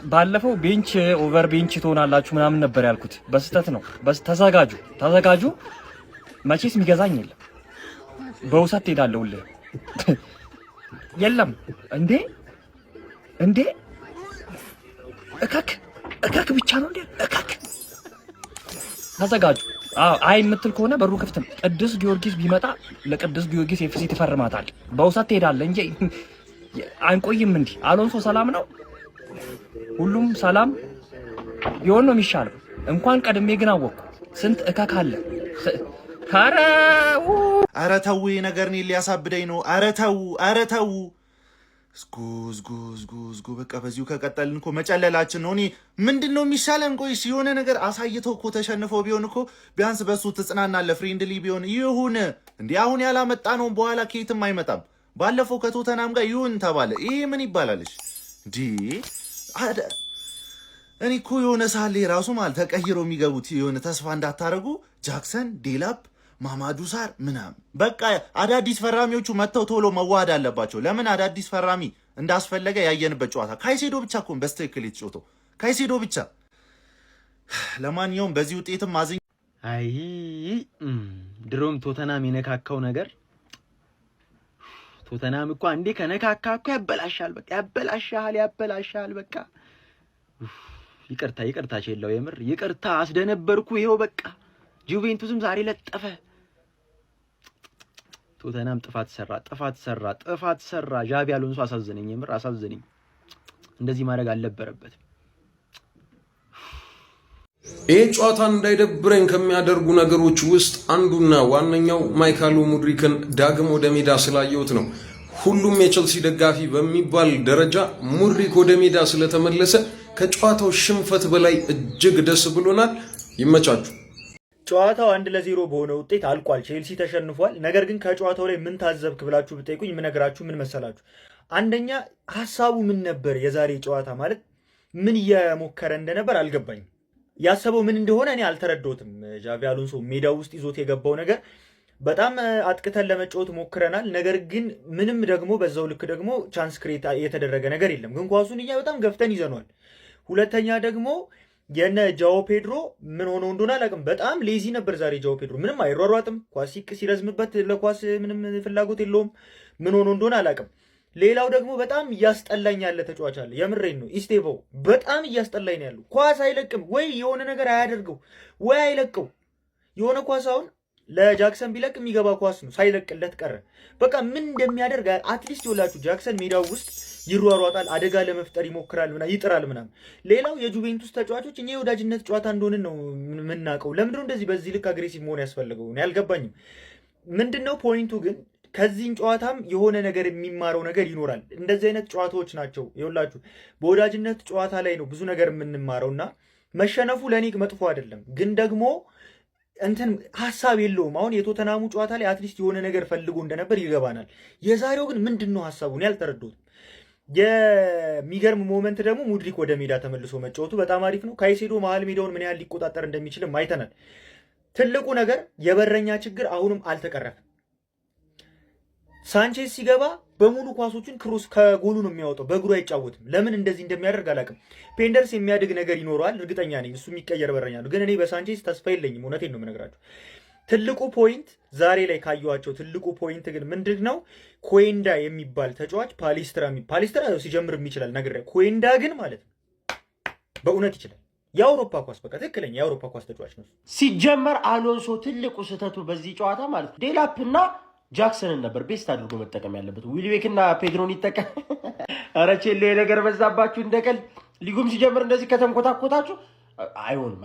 ባለፈው ቤንች ኦቨር ቤንች ትሆናላችሁ ምናምን ነበር ያልኩት። በስተት ነው። ተዘጋጁ። መቼስ የሚገዛኝ የለም። በውሰት ትሄዳለሁልህ። የለም እንዴ እከክ ብቻ ነው እንዴ? እከክ ተዘጋጁ። አይ የምትል ከሆነ በሩ ክፍት ነው። ቅዱስ ጊዮርጊስ ቢመጣ ለቅዱስ ጊዮርጊስ ኤፍሲ ትፈርማታል። በውሰት ትሄዳለህ እንጂ አንቆይም። እንዴ አሎንሶ ሰላም ነው? ሁሉም ሰላም ቢሆን ነው የሚሻለው። እንኳን ቀድሜ ግን አወቅኩ ስንት እከክ አለ። ኧረ ተው ነገር እኔን ሊያሳብደኝ ነው። ኧረ ተው ጉዝ በቃ በዚሁ ከቀጠልን እኮ መጨለላችን ነው። እኔ ምንድን ነው የሚሻለን? ቆይ የሆነ ነገር አሳይተው እኮ ተሸንፈው ቢሆን እኮ ቢያንስ በሱ ትጽናናለህ። ፍሬንድሊ ቢሆን ይሁን እንዴ። አሁን ያላመጣ ነው በኋላ ከየትም አይመጣም። ባለፈው ከቶተናም ጋር ይሁን ተባለ። ይሄ ምን ይባላልሽ እንዴ? እኔ እኮ የሆነ ሳሌ ራሱ ማለት ተቀይረው የሚገቡት የሆነ ተስፋ እንዳታረጉ ጃክሰን ዴላፕ ማማዱ ሳር ምናምን በቃ አዳዲስ ፈራሚዎቹ መጥተው ቶሎ መዋሃድ አለባቸው። ለምን አዳዲስ ፈራሚ እንዳስፈለገ ያየንበት ጨዋታ ካይሴዶ ብቻ እኮ በስትክክል የተጫወተው ካይሴዶ ብቻ። ለማንኛውም በዚህ ውጤትም ማዝኝ። አይ ድሮም ቶተናም የነካካው ነገር ቶተናም እኮ አንዴ ከነካካ እኮ ያበላሻል። በቃ ያበላሻል። በቃ ይቅርታ ቼላው የምር ይቅርታ አስደነበርኩ። ይሄው በቃ ጁቬንቱስም ዛሬ ለጠፈ። ቶተናም ጥፋት ሰራ። ዣቢ አሎንሶ አሳዘነኝ፣ የምር አሳዘነኝ። እንደዚህ ማድረግ አልነበረበትም። ይህ ጨዋታ እንዳይደብረኝ ከሚያደርጉ ነገሮች ውስጥ አንዱና ዋነኛው ማይካሎ ሙድሪክን ዳግም ወደ ሜዳ ስላየሁት ነው። ሁሉም የቸልሲ ደጋፊ በሚባል ደረጃ ሙድሪክ ወደ ሜዳ ስለተመለሰ ከጨዋታው ሽንፈት በላይ እጅግ ደስ ብሎናል። ይመቻችሁ። ጨዋታው 1-0 በሆነ ውጤት አልቋል። ቼልሲ ተሸንፏል። ነገር ግን ከጨዋታው ላይ ምን ታዘብክ ብላችሁ ብትጠይቁኝ የምነግራችሁ ምን መሰላችሁ? አንደኛ ሐሳቡ ምን ነበር? የዛሬ ጨዋታ ማለት ምን እየሞከረ እንደነበር አልገባኝም። ያሰበው ምን እንደሆነ እኔ አልተረዳሁትም። ዣቪ አሎንሶ ሜዳው ውስጥ ይዞት የገባው ነገር በጣም አጥቅተን ለመጫወት ሞክረናል። ነገር ግን ምንም ደግሞ በዛው ልክ ደግሞ ቻንስ ክሬት የተደረገ ነገር የለም። ግን ኳሱን እኛ በጣም ገፍተን ይዘኗል። ሁለተኛ ደግሞ የነ ጃኦ ፔድሮ ምን ሆኖ እንደሆነ አላውቅም። በጣም ሌዚ ነበር ዛሬ ጃኦ ፔድሮ። ምንም አይሯሯጥም። ኳስ ሲረዝምበት ለኳስ ምንም ፍላጎት የለውም። ምን ሆኖ እንደሆነ አላውቅም። ሌላው ደግሞ በጣም እያስጠላኝ ያለ ተጫዋች አለ። የምሬን ነው። ኢስቴቮ በጣም እያስጠላኝ ነው ያለው። ኳስ አይለቅም ወይ የሆነ ነገር አያደርገው ወይ አይለቀው። የሆነ ኳስ አሁን ለጃክሰን ቢለቅ የሚገባ ኳስ ነው፣ ሳይለቅለት ቀረ። በቃ ምን እንደሚያደርግ አትሊስት ይወላችሁ። ጃክሰን ሜዳው ውስጥ ይሯሯጣል፣ አደጋ ለመፍጠር ይሞክራል፣ ይጥራል ምናምን። ሌላው የጁቬንቱስ ተጫዋቾች እኛ የወዳጅነት ጨዋታ እንደሆነ ነው የምናውቀው። ለምንድነው እንደዚህ በዚህ ልክ አግሬሲቭ መሆን ያስፈልገው? እኔ አልገባኝም። ምንድነው ፖይንቱ ግን? ከዚህም ጨዋታም የሆነ ነገር የሚማረው ነገር ይኖራል። እንደዚህ አይነት ጨዋታዎች ናቸው ይወላችሁ። በወዳጅነት ጨዋታ ላይ ነው ብዙ ነገር የምንማረውና መሸነፉ ለኔ መጥፎ አይደለም፣ ግን ደግሞ እንትን ሐሳብ የለውም። አሁን የቶተናሙ ጨዋታ ላይ አትሊስት የሆነ ነገር ፈልጎ እንደነበር ይገባናል። የዛሬው ግን ምንድነው ሐሳቡን ያልተረዳሁት። የሚገርም ሞመንት ደግሞ ሙድሪክ ወደ ሜዳ ተመልሶ መጫወቱ በጣም አሪፍ ነው። ካይሴዶ መሀል ሜዳውን ምን ያህል ሊቆጣጠር እንደሚችልም አይተናል። ትልቁ ነገር የበረኛ ችግር አሁንም አልተቀረፈም። ሳንቼዝ ሲገባ በሙሉ ኳሶችን ክሮስ ከጎሉ ነው የሚያወጣው፣ በእግሩ አይጫወትም። ለምን እንደዚህ እንደሚያደርግ አላውቅም። ፔንደርስ የሚያድግ ነገር ይኖረዋል እርግጠኛ ነኝ። እሱ የሚቀየር በረኛ ነው። ግን እኔ በሳንቼዝ ተስፋ የለኝም። እውነቴን ነው የምነግራችሁ። ትልቁ ፖይንት ዛሬ ላይ ካየኋቸው ትልቁ ፖይንት ግን ምንድን ነው? ኮዌንዳ የሚባል ተጫዋች ፓሊስትራ ሲጀምርም ይችላል ነገር ኮዌንዳ ግን ማለት ነው በእውነት ይችላል። የአውሮፓ ኳስ በቃ ትክክለኛ የአውሮፓ ኳስ ተጫዋች ነው። ሲጀመር አሎንሶ ትልቁ ስህተቱ በዚህ ጨዋታ ማለት ነው ዴላፕና ጃክሰንን ነበር ቤስት አድርጎ መጠቀም ያለበት። ዊልቤክና ፔድሮን ይጠቀም። ኧረ ቼሌ ነገር በዛባችሁ። እንደቀል ሊጉም ሲጀምር እንደዚህ ከተንኮታኮታችሁ አይሆንም።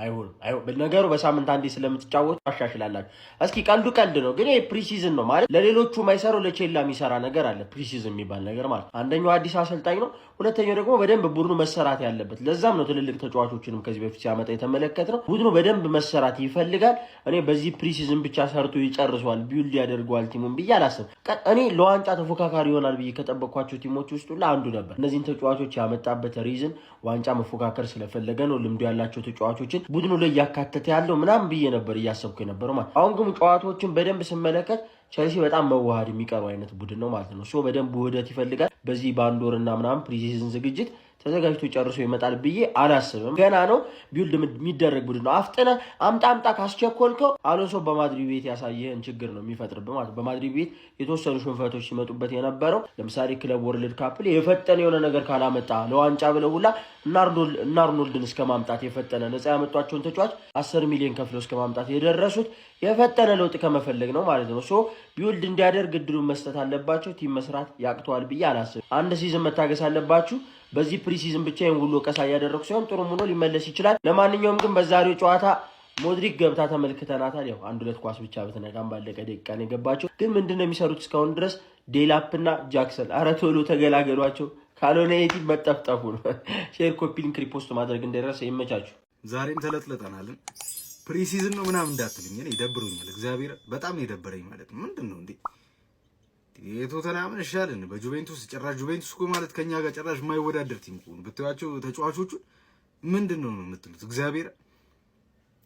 ነገሩ በሳምንት አንዴ ስለምትጫወቱ አሻሽላላችሁ። እስኪ ቀልዱ ቀልድ ነው፣ ግን ፕሪሲዝን ነው ማለት ለሌሎቹ ማይሰራው ለቼላ የሚሰራ ነገር አለ። ፕሪሲዝን የሚባል ነገር ማለት አንደኛው አዲስ አሰልጣኝ ነው፣ ሁለተኛው ደግሞ በደንብ ቡድኑ መሰራት ያለበት። ለዛም ነው ትልልቅ ተጫዋቾችንም ከዚህ በፊት ሲያመጣ የተመለከትነው። ቡድኑ በደንብ መሰራት ይፈልጋል። እኔ በዚህ ፕሪሲዝን ብቻ ሰርቶ ይጨርሷል ቢውልድ ያደርገዋል ቲሙን ብዬ አላስብም። እኔ ለዋንጫ ተፎካካሪ ይሆናል ብዬ ከጠበቅኳቸው ቲሞች ውስጥ አንዱ ነበር። እነዚህን ተጫዋቾች ያመጣበት ሪዝን ዋንጫ መፎካከር ስለፈለገ ነው። ልምዱ ያላቸው ተጫዋቾችን ቡድኑ ላይ ያካተተ ያለው ምናምን ብዬ ነበር እያሰብኩ የነበረው ማለት። አሁን ግን ጨዋታዎችን በደንብ ስመለከት ቸልሲ በጣም መዋሃድ የሚቀሩ አይነት ቡድን ነው ማለት ነው። በደንብ ውህደት ይፈልጋል። በዚህ ባንዶርና ምናምን ፕሪሲዝን ዝግጅት ተዘጋጅቶ ጨርሶ ይመጣል ብዬ አላስብም። ገና ነው፣ ቢውልድ የሚደረግ ቡድን ነው። አፍጥነ አምጣ ካስቸኮልከው አሎንሶ በማድሪድ ቤት ያሳየህን ችግር ነው የሚፈጥርብህ ማለት። በማድሪድ ቤት የተወሰኑ ሽንፈቶች ሲመጡበት የነበረው ለምሳሌ ክለብ ወርልድ ካፕ ላይ የፈጠነ የሆነ ነገር ካላመጣ ለዋንጫ ብለው ሁላ እና አርኖልድን እስከ ማምጣት የፈጠነ ነፃ ያመጧቸውን ተጫዋች 10 ሚሊዮን ከፍለው እስከ ማምጣት የደረሱት የፈጠነ ለውጥ ከመፈለግ ነው ማለት ነው። ሶ ቢውልድ እንዲያደርግ እድሉን መስጠት አለባቸው። ቲም መስራት ያቅተዋል ብዬ አላስብም። አንድ ሲዝን መታገስ አለባችሁ። በዚህ ፕሪሲዝን ብቻ ይሄን ሁሉ ቀሳ ያደረኩ ሲሆን ጥሩ ሆኖ ሊመለስ ይችላል። ለማንኛውም ግን በዛሬው ጨዋታ ሞድሪክ ገብታ ተመልክተናታል። ያው 1-2 ኳስ ብቻ በተነጋም ባለቀ ደቂቃ ነው የገባቸው። ግን ምንድነው የሚሰሩት እስካሁን ድረስ ዴላፕና ጃክሰን? አረ ቶሎ ተገላገሏቸው፣ ካልሆነ የቲም መጠፍጠፉ ነው። ሼር፣ ኮፒ ሊንክ፣ ሪፖስት ማድረግ እንደደረሰ ይመቻችሁ። ዛሬም ተለጥለጠናልን። ፕሪሲዝን ነው ምናምን እንዳትልኝ፣ እኔ ይደብሩኛል። እግዚአብሔር በጣም ነው የደበረኝ ማለት ነው። ምንድነው እንዴ የቶተናምን ይሻልን በጁቬንቱስ ጭራሽ ጁቬንቱስ እኮ ማለት ከኛ ጋር ጭራሽ የማይወዳደር ቲም እኮ ብታያቸው ተጫዋቾቹ ምንድነው ነው የምትሉት? እግዚአብሔር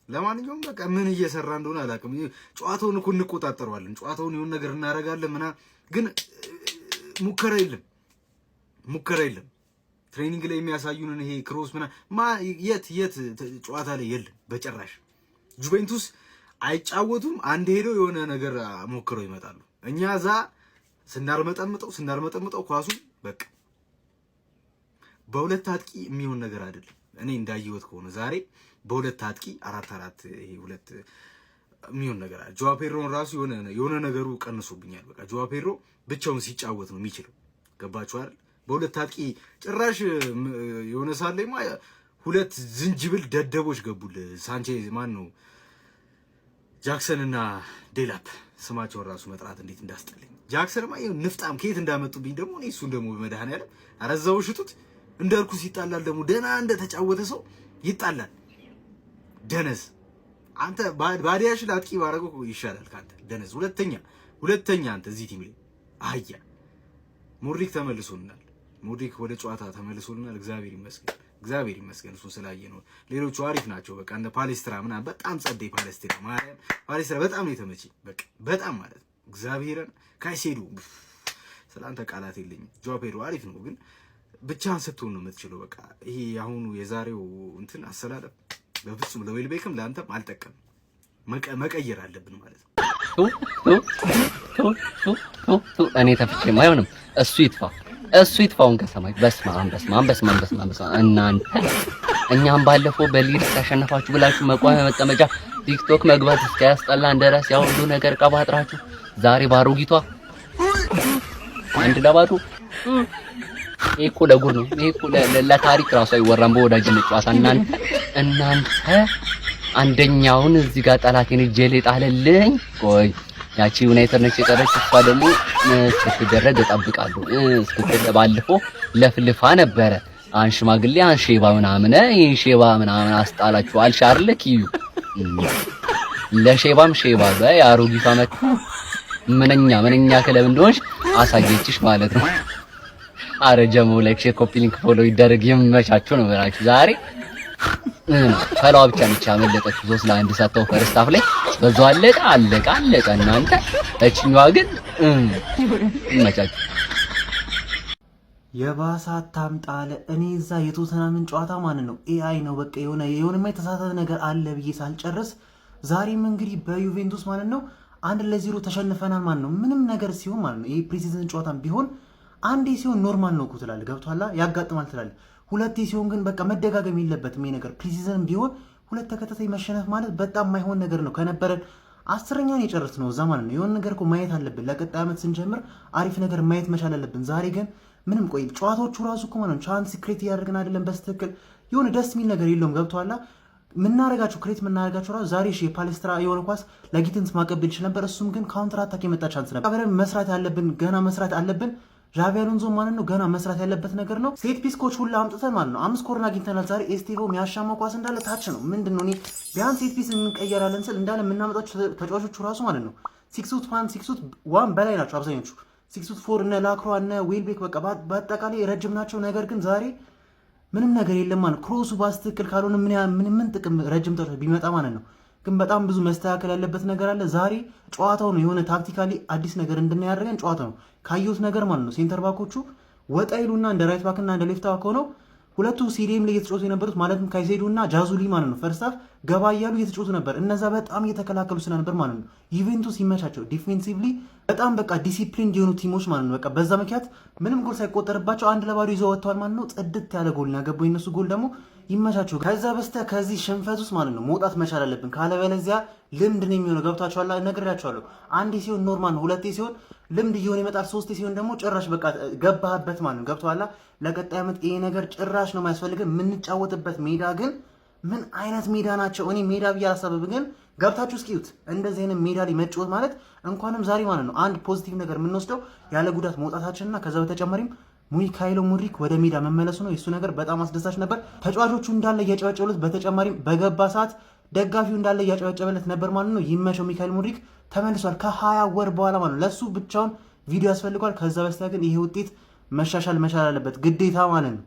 ለማንኛውም በቃ ምን እየሰራ እንደሆነ አላውቅም። ጨዋታውን እኮ እንቆጣጠረዋለን፣ ጨዋታውን የሆነ ነገር እናደርጋለን ግን ሙከራ የለም። ትሬኒንግ ላይ የሚያሳዩንን ይሄ ክሮስ የት ጨዋታ ላይ የለም በጭራሽ። ጁቬንቱስ አይጫወቱም፣ አንድ ሄደው የሆነ ነገር ሞክረው ይመጣሉ። እኛ እዛ ስናርመጠምጠው ኳሱ በቃ በሁለት አጥቂ የሚሆን ነገር አይደለም። እኔ እንዳየሁት ከሆነ ዛሬ በሁለት አጥቂ 4-4 ይሄ ሁለት የሚሆን ነገር አለ። ጆዋ ፔድሮን ራሱ የሆነ ነገሩ ቀንሶብኛል። በቃ ጆዋ ፔድሮ ብቻውን ሲጫወት ነው የሚችለው። ገባችሁ አይደል? በሁለት አጥቂ ጭራሽ የሆነ ሳለማ ሁለት ዝንጅብል ደደቦች ገቡል። ሳንቼዝ ማን ነው ጃክሰን እና ዴላፕ ስማቸውን ራሱ መጥራት እንዴት እንዳስጠለኝ። ጃክሰንማ ይሄን ንፍጣም ከየት እንዳመጡብኝ ደግሞ እኔ እሱን ደግሞ በመድኃኒዓለም አረዛው ሽቱት እንደርኩስ ይጣላል። ደግሞ ደና እንደተጫወተ ሰው ይጣላል። ደነዝ አንተ ባዲያሽ ላጥቂ ባረገው ይሻላል ካንተ ደነዝ። ሁለተኛ አንተ እዚህ ቲም ላይ አህያ። ሙድሪክ ተመልሶልናል። ሙድሪክ ወደ ጨዋታ ተመልሶልናል። እግዚአብሔር ይመስገን እሱ ስላየ ነው። ሌሎቹ አሪፍ ናቸው። በቃ እንደ ፓሌስትራ ምናምን በጣም ጸደይ ፓሌስትራ በጣም ነው የተመቸኝ። በቃ በጣም ማለት ነው። እግዚአብሔርን ካይሴዱ ስላንተ ቃላት የለኝም። ጆዋ ፔድሮ አሪፍ ነው፣ ግን ብቻህን ስትሆን ነው የምትችለው። በቃ ይሄ አሁኑ የዛሬው እንትን አሰላለፍ በፍጹም ለዌልቤክም ለአንተም አልጠቀም። መቀየር አለብን ማለት ነው። እኔ ተፍቼም አይሆንም። እሱ ይጥፋውን ከሰማይ በስማም እናንተ እኛም ባለፈው በሊድ ተሸነፋችሁ ብላችሁ መቋሚያ መቀመጫ ቲክቶክ መግባት እስኪያስጠላን ድረስ ያው ሁሉ ነገር ቀባጥራችሁ ዛሬ ባሮጊቷ 1-0 ይሄ እኮ ለጉር ነው። ይሄ እኮ ለታሪክ ራሱ አይወራም። በወዳጅነት ጨዋታ እናንተ አንደኛውን እዚህ ጋር ጠላቴን እጄ ላይ ጣለልኝ። ቆይ ያቺ ዩናይትድ ነች የጠረች እሷ ደግሞ ስትደረግ እጠብቃለሁ። ባለፈው ለፍልፋ ነበረ አንሽማግሌ አንሼባ ምናምን ይሄን ሼባ ምናምን አስጣላችሁ አልሻርለ ኪዩ ለሼባም ሼባ በያሮጊቷ መጣ። ምንኛ ክለብ እንደሆንሽ አሳየችሽ ማለት ነው። አረ ጀሞ ላይክ ሼር ኮፒ ሊንክ ፎሎ ይደረግ። የምመቻችሁ ነው ብላችሁ ዛሬ ፈላዋ ብቻ ነች ያመለጠችው 3-1 ሰጥተው ፈርስት ሃፍ ላይ በዛው አለቀ። እናንተ እቺኛዋ ግን ይመቻችሁ። የባሳት ታምጣለ እኔ እዛ የቶተናምን ጨዋታ ማለት ነው ኤአይ ነው በቃ የሆነ የተሳሳተ ነገር አለ ብዬ ሳልጨርስ ዛሬም እንግዲህ በዩቬንቱስ ማለት ነው 1-0 ተሸንፈናል ማለት ነው። ምንም ነገር ሲሆን ማለት ነው ይሄ ፕሪሲዝን ጨዋታም ቢሆን አንዴ ሲሆን ኖርማል ነው እኮ ትላለህ፣ ገብቶሃል? ያጋጥማል ትላለህ። ሁለቴ ሲሆን ግን በቃ መደጋገም የለበትም ይሄ ነገር። ፕሪሲዝን ቢሆን ሁለት ተከታታይ መሸነፍ ማለት በጣም ማይሆን ነገር ነው። ከነበረን 10ኛውን የጨረስ ነው እዛ ማለት ነው። የሆነ ነገር እኮ ማየት አለብን። ለቀጣይ ዓመት ስንጀምር አሪፍ ነገር ማየት መቻል አለብን። ዛሬ ግን ምንም ቆይ ጨዋታዎቹ ራሱ እኮ ማለት ነው ቻንስ ክሬት እያደረግን አይደለም በስትክክል የሆነ ደስ የሚል ነገር የለውም። ገብቶሃል? ክሬት የምናደርጋቸው ራሱ ዛሬ የፓሌስትራ የሆነ ኳስ ለጊትንስ ማቀበል ይችል ነበር። እሱም ግን ካውንተር አታክ የመጣ ቻንስ ነበር። አብረን መስራት ያለብን ገና መስራት አለብን። ዣቪ አሎንሶ ማለት ነው ገና መስራት ያለበት ነገር ነው። ሴት ፒስ ኮች ሁላ አምጥተን ማለት ነው 5 ኮርና አግኝተናል ዛሬ። ኤስቴቮ የሚያሻማው ኳስ እንዳለ ታች ነው። ምንድነው እኔ ቢያንስ ሴት ፒስ እንቀየራለን ስል እንዳለ የምናመጣቸው ተጫዋቾቹ ራሱ ማለት ነው 6'1 በላይ ናቸው አብዛኞቹ። 6'4 እነ ላክሯ እነ ዌልቤክ በቃ በአጠቃላይ ረጅም ናቸው። ነገር ግን ዛሬ ምንም ነገር የለም ማለት ክሮሱ ባስትክል ካልሆነ ምን ጥቅም ረጅም ተጫዋች ቢመጣ ማለት ነው። ግን በጣም ብዙ መስተካከል ያለበት ነገር አለ። ዛሬ ጨዋታው ነው የሆነ ታክቲካሊ አዲስ ነገር እንድናይ ያደርገን ጨዋታው ነው ካየሁት ነገር ማለት ነው። ሴንተር ባኮቹ ወጣ ይሉና እንደ ራይት ባክ እና እንደ ሌፍት ባክ ሆነው ሁለቱ ሲዲኤም ላይ እየተጫወቱ የነበሩት ማለትም ካይሴዶ እና ጃዙሊ ማለት ነው ፈርስት ሃፍ ገባ እያሉ እየተጫወቱ ነበር። እነዛ በጣም እየተከላከሉ ስለነበር ማለት ነው ዩቬንቱስ ይመቻቸው ዲፌንሲቭሊ በጣም በቃ ዲሲፕሊን የሆኑ ቲሞች ማለት ነው። በቃ በዛ ምክንያት ምንም ጎል ሳይቆጠርባቸው 1-2 ይዘው ወጥተዋል ማለት ነው። ጽድት ያለ ጎል ነው ያገባው። የነሱ ጎል ደግሞ ይመቻቸው። ከዛ በስተ ከዚህ ሽንፈት ውስጥ ማለት ነው መውጣት መቻል አለብን። ካለበለዚያ ልምድ ነው የሚሆነው። ገብታችኋል? ነግሬያችኋለሁ። አንዴ ሲሆን ኖርማል ነው፣ ሁለቴ ሲሆን ልምድ እየሆነ ይመጣል፣ ሶስቴ ሲሆን ደግሞ ጭራሽ በቃ ገባህበት ማለት ነው። ገብቶሃል? ለቀጣይ ዓመት ይሄ ነገር ጭራሽ ነው የማያስፈልገን። የምንጫወትበት ሜዳ ግን ምን አይነት ሜዳ ናቸው? እኔ ሜዳ ብዬ አላሳብብ፣ ግን ገብታችሁ እስኪዩት። እንደዚህ አይነት ሜዳ ላይ መጫወት ማለት እንኳንም ዛሬ ማለት ነው አንድ ፖዚቲቭ ነገር የምንወስደው ያለ ጉዳት መውጣታችንና ከዛ በተጨማሪም ሚካኤሎ ሙድሪክ ወደ ሜዳ መመለሱ ነው። የሱ ነገር በጣም አስደሳች ነበር። ተጫዋቾቹ እንዳለ እያጨበጨበለት፣ በተጨማሪም በገባ ሰዓት ደጋፊው እንዳለ እያጨበጨበለት ነበር ማለት ነው። ይመቸው። ሚካኤል ሙድሪክ ተመልሷል ከ20 ወር በኋላ ማለት ነው። ለሱ ብቻውን ቪዲዮ ያስፈልገዋል። ከዛ በስቲያ ግን ይሄ ውጤት መሻሻል መቻል አለበት ግዴታ ማለት ነው።